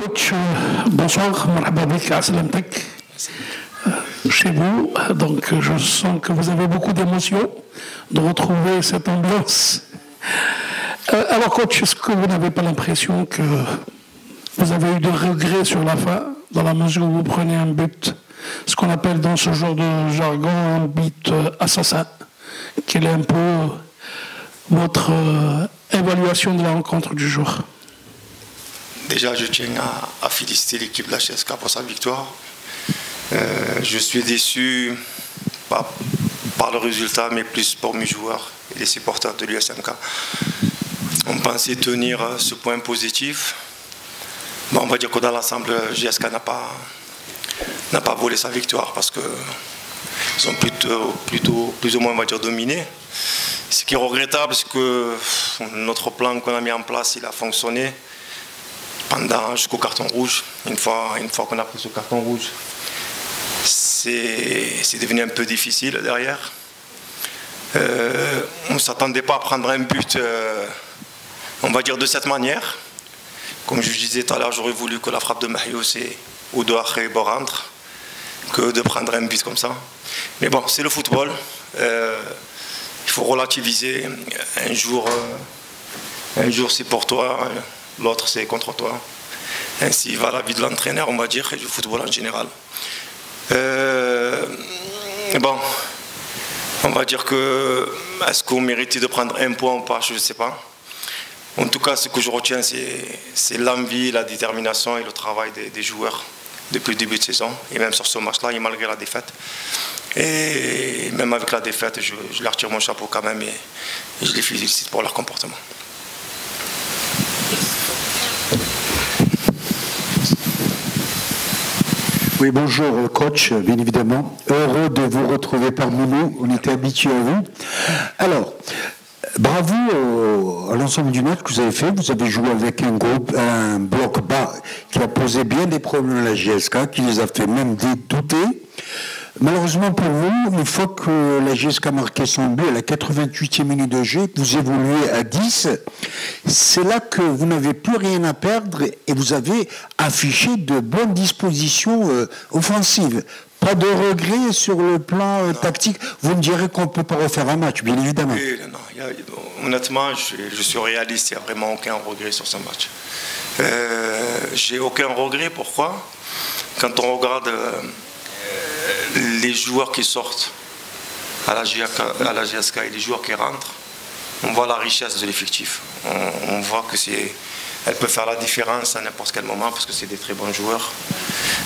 coach, bonsoir, marhaba bik, aslamtak, chez vous. Donc je sens que vous avez beaucoup d'émotions de retrouver cette ambiance. Alors coach, est-ce que vous n'avez pas l'impression que vous avez eu des regrets sur la fin, dans la mesure où vous prenez un but, ce qu'on appelle dans ce genre de jargon un but assassin? Quelle est un peu votre évaluation de la rencontre du jour? Déjà, je tiens à féliciter l'équipe de la CSK pour sa victoire. Je suis déçu, pas par le résultat, mais plus pour mes joueurs et les supporters de l'USMK. On pensait tenir ce point positif. Bon, on va dire que dans l'ensemble, GSK n'a pas volé sa victoire parce qu'ils ont plus ou moins, on va dire, dominé. Ce qui est regrettable, c'est que notre plan qu'on a mis en place, il a fonctionné jusqu'au carton rouge. Une fois qu'on a pris ce carton rouge, c'est devenu un peu difficile derrière. On ne s'attendait pas à prendre un but, on va dire, de cette manière. Comme je disais tout à l'heure, j'aurais voulu que la frappe de Mahious et Oudo Akhebo rentre, que de prendre un but comme ça. Mais bon, c'est le football. Il faut relativiser. Un jour c'est pour toi, l'autre c'est contre toi. Ainsi va la vie de l'entraîneur, on va dire, et du football en général. Bon, on va dire que est-ce qu'on méritait de prendre un point ou pas, je ne sais pas. En tout cas, ce que je retiens, c'est l'envie, la détermination et le travail des joueurs depuis le début de saison, et même sur ce match-là, et malgré la défaite. Et même avec la défaite, je leur tire mon chapeau quand même et je les félicite pour leur comportement. Oui, bonjour coach, bien évidemment. Heureux de vous retrouver parmi nous, on était habitués à vous. Alors, bravo à l'ensemble du match que vous avez fait. Vous avez joué avec un bloc bas qui a posé bien des problèmes à la GSK, qui les a fait même douter. Malheureusement pour vous, une fois que la GSK a marqué son but à la 88e minute de jeu, vous évoluez à 10, c'est là que vous n'avez plus rien à perdre et vous avez affiché de bonnes dispositions offensives. Pas de regrets sur le plan tactique. Vous me direz qu'on ne peut pas refaire un match, bien évidemment. Oui, non, honnêtement, je suis réaliste, il n'y a vraiment aucun regret sur ce match. J'ai aucun regret, pourquoi? Quand on regarde les joueurs qui sortent à la GSK et les joueurs qui rentrent, on voit la richesse de l'effectif. On voit que elle peut faire la différence à n'importe quel moment parce que c'est des très bons joueurs.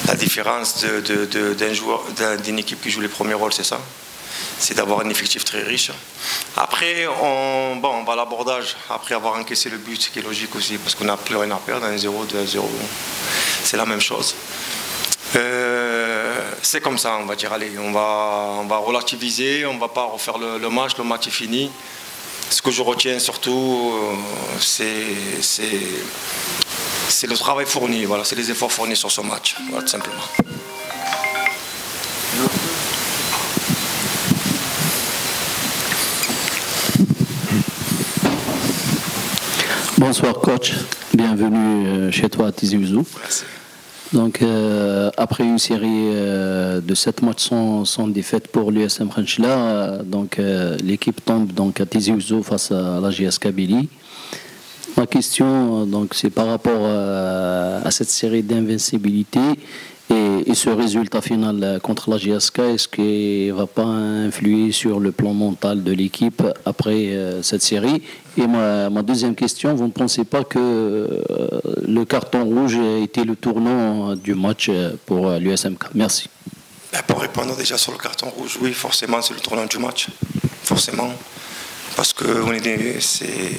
La différence d'une équipe qui joue les premiers rôles, c'est ça. C'est d'avoir un effectif très riche. Après, on va à l'abordage, après avoir encaissé le but, ce qui est logique aussi, parce qu'on n'a plus rien à perdre, 1-0, 2-0, c'est la même chose. C'est comme ça, on va dire, allez, on va relativiser, on ne va pas refaire le match est fini. Ce que je retiens surtout, c'est le travail fourni, voilà, c'est les efforts fournis sur ce match, voilà, tout simplement. Bonsoir coach, bienvenue chez toi à Tizi Ouzou. Merci. Donc après une série de 7 matchs sans défaite pour l'USM Khenchela, donc l'équipe tombe donc à Tizi Ouzou face à la GS Kabylie. Ma question donc c'est par rapport à cette série d'invincibilité et ce résultat final contre la GSK, est-ce qu'il ne va pas influer sur le plan mental de l'équipe après cette série? Et ma deuxième question, vous ne pensez pas que le carton rouge a été le tournant du match pour l'USMK? Merci. Pour répondre déjà sur le carton rouge, oui, forcément c'est le tournant du match. Forcément. Parce que c'est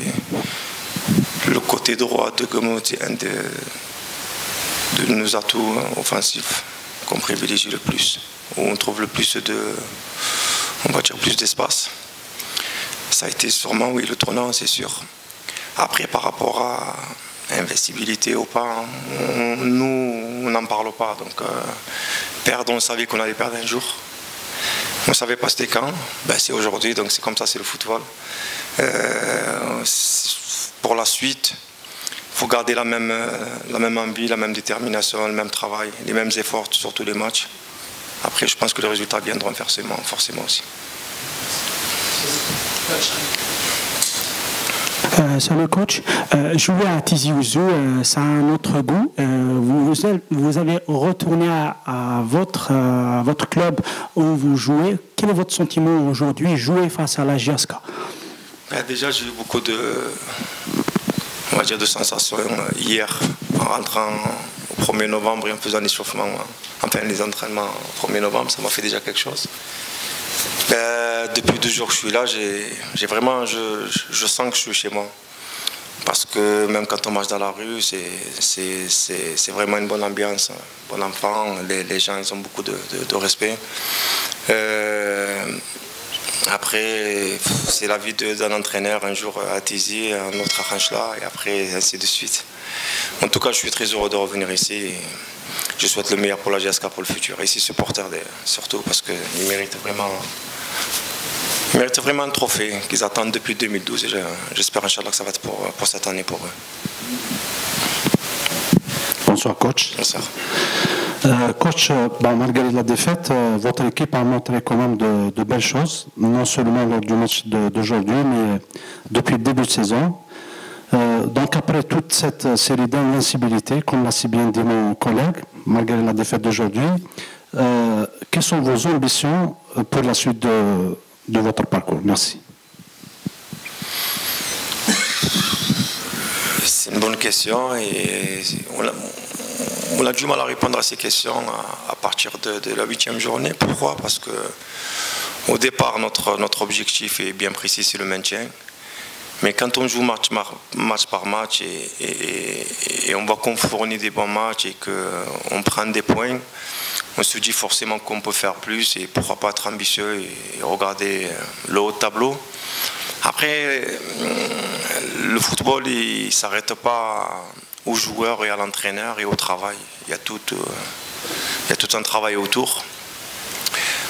le côté droit de Gomo, c'est un de nos atouts offensifs qu'on privilégie le plus, où on trouve le plus plus d'espace. Ça a été sûrement, oui, le tournant, c'est sûr. Après, par rapport à invincibilité ou pas, nous, on n'en parle pas. Donc, perdre, on savait qu'on allait perdre un jour. On ne savait pas c'était quand. C'est aujourd'hui, donc c'est comme ça, c'est le football. Pour la suite, faut garder la même envie, la même détermination, le même travail, les mêmes efforts sur tous les matchs. Après, je pense que les résultats viendront forcément aussi. Salut coach, jouer à Tizi Ouzou, ça a un autre goût. Vous allez retourner à votre club où vous jouez. Quel est votre sentiment aujourd'hui, jouer face à la GSK? Déjà, j'ai eu beaucoup de sensations hier en rentrant au 1er novembre et en faisant l'échauffement, enfin les entraînements au 1er novembre, ça m'a fait déjà quelque chose. Depuis 2 jours que je suis là, je sens que je suis chez moi. Parce que même quand on marche dans la rue, c'est vraiment une bonne ambiance, un bon enfant, les gens ils ont beaucoup de respect. Après, c'est la vie d'un entraîneur, un jour à Tizi, un autre à Khanchla, et après ainsi de suite. En tout cas, je suis très heureux de revenir ici. Et je souhaite le meilleur pour la GSK pour le futur. Et ici, supporters surtout, parce qu'ils méritent vraiment un trophée qu'ils attendent depuis 2012. Et j'espère, Inch'Allah, que ça va être pour cette année pour eux. Bonsoir, coach. Bonsoir. Coach, malgré la défaite, votre équipe a montré quand même de belles choses, non seulement lors du match d'aujourd'hui, mais depuis le début de saison. Donc après toute cette série d'invincibilité, comme l'a si bien dit mon collègue, malgré la défaite d'aujourd'hui, quelles sont vos ambitions pour la suite de votre parcours? Merci. C'est une bonne question et on a du mal à répondre à ces questions à partir de la 8e journée. Pourquoi? Parce que au départ, notre objectif est bien précis, c'est le maintien. Mais quand on joue match par match et on voit qu'on fournit des bons matchs et qu'on prend des points, on se dit forcément qu'on peut faire plus et pourquoi pas être ambitieux et regarder le haut de tableau. Après, le football, il ne s'arrête pas aux joueurs et à l'entraîneur et au travail. Il y a tout un travail autour.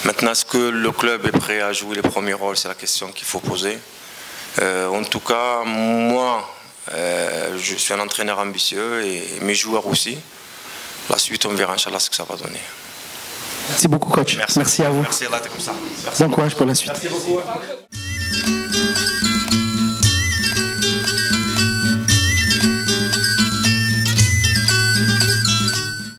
Maintenant, est-ce que le club est prêt à jouer les premiers rôles? C'est la question qu'il faut poser. En tout cas, moi, je suis un entraîneur ambitieux et mes joueurs aussi. La suite, on verra, Inch'Allah, ce que ça va donner. Merci beaucoup, coach. Merci à vous. Merci, là, t'es comme ça. Merci. Bon courage pour la suite. Merci beaucoup.